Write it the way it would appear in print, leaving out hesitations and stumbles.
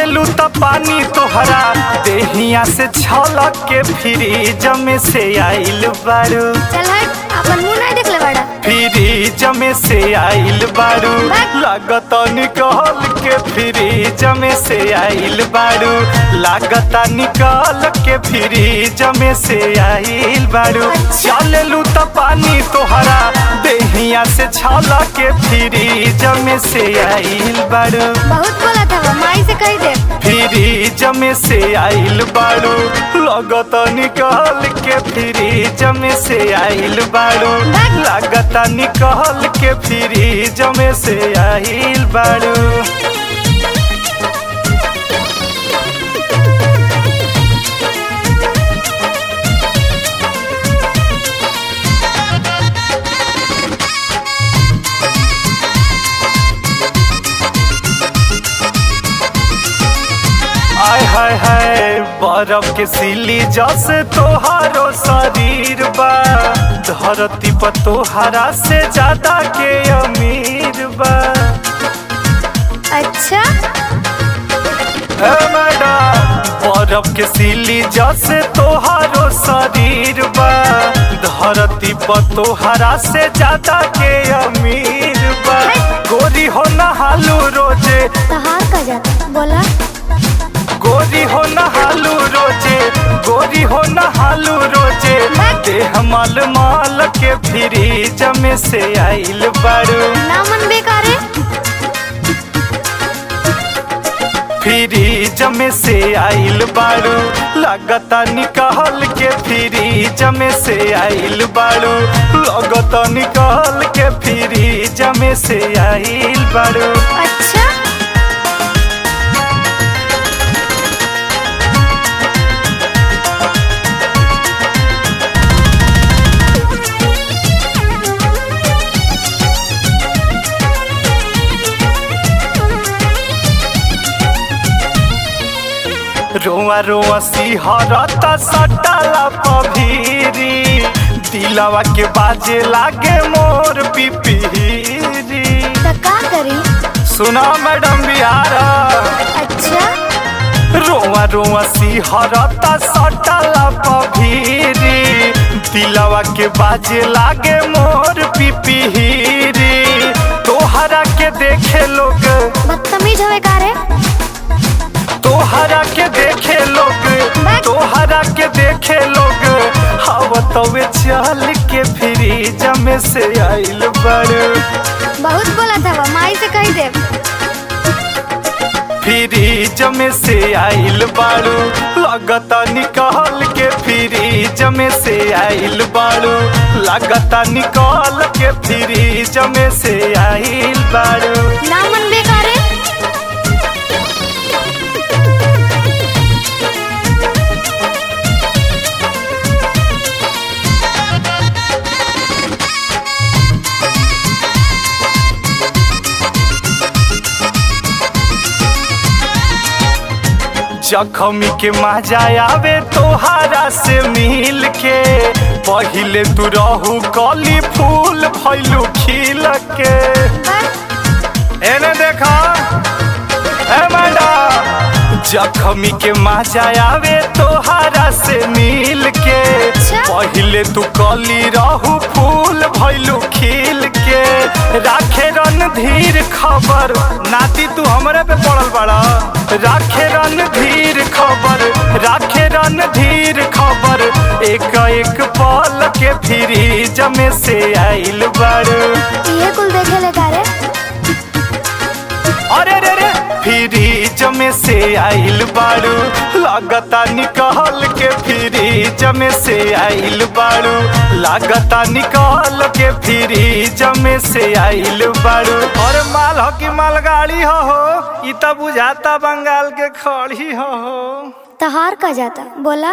चलेलू त पानी तोहरा देहिया से छलक के फ्रिज में से आइल बारू। चल हट, अपन मुंह नहीं देखले बड़ा। फ्रिज में से आइल बारू, लागत निकल के फ्रिज में से आइल बारू, लागत निकल के फ्रिज में से आइल बारू। चलेलू त पानी तोहरा देहिया से छलक के फ्रिज में से आइल बारू। बहुत बोला था, माई से कह दे। फ्रिज में से आइल बारू, लागत निकल के फ्रिज में से आइल बारू, लागत निकल के फ्रिज में से आइल बारू। आय हाय हाय बर्फ के सिली जैसे तोहारो शरीर बा, धरती पर तोहरा से ज्यादा के अमीर बा। अच्छा मैडम बर्फ के सिली जैसे तोहारो शरीर बा, धरती पर तोहरा से ज्यादा के अमीर बा। गोरी हो नहालू रोजे, तहार का जाता बोला। गोरी हो नहालू रोजे, गोरी हो नहालू रोजे, देह माल माल के फ्रिज में से आइल बारू। ना मन बेकार है। फ्रिज में से आइल बारू, लागत निकल के फ्रिज में से आइल बारू, लागत निकल के फ्रिज में से आइल बारू। अच्छा रोआ रोआ सिहरता सटाला पभीरी, दिलवा के बाजे लागे मोर पिपीरी। तो का करी? सुना मैडम बिहार। अच्छा रोआ रोआ सिहरता सटाला पभीरी, दिलवा के बाजे लागे मोर पिपीरी। तोहरा के देखे लोग बदतमीज हवे का रे? तोहरा के देखे लोग, तोहरा के देखे लोग, हवा तवे चल के फ्रिज में से आइल बारू। बहुत बोला था, माई से कह दे। फ्रिज में से आइल बारू, लागत निकल के फ्रिज में से आइल बारू, लागत निकल के फ्रिज में से आइल बारू। ना मन बेकार है। जखमी के मजा आवे तोहरा से मिल के, पहिले तू रहू कली फूल भइलू खिल के। एने देखा ए मैडम, जखमी के मजा आवे तोहरा से मिल के, पहिले तू कली रहू फूल भइलू खिल के। राखे रणधीर खबर, नाती तू हमरे पे पड़ल बड़ा। राखे रणधीर खबर, राखे रणधीर खबर, एक एक पल के फ्रिज में से आइल बारू। ये कुल देखे ले का रे? अरे रे रे फ्रिज में से आइल बारू, लागत निकल के फ्रिज में से आइल बारू, लागत निकल के फ्रिज में से आइल बारू। और माल हो कि मालगाड़ी हो, इ त बुझाता बंगाल के खड़ी हो। तहार का जाता बोला।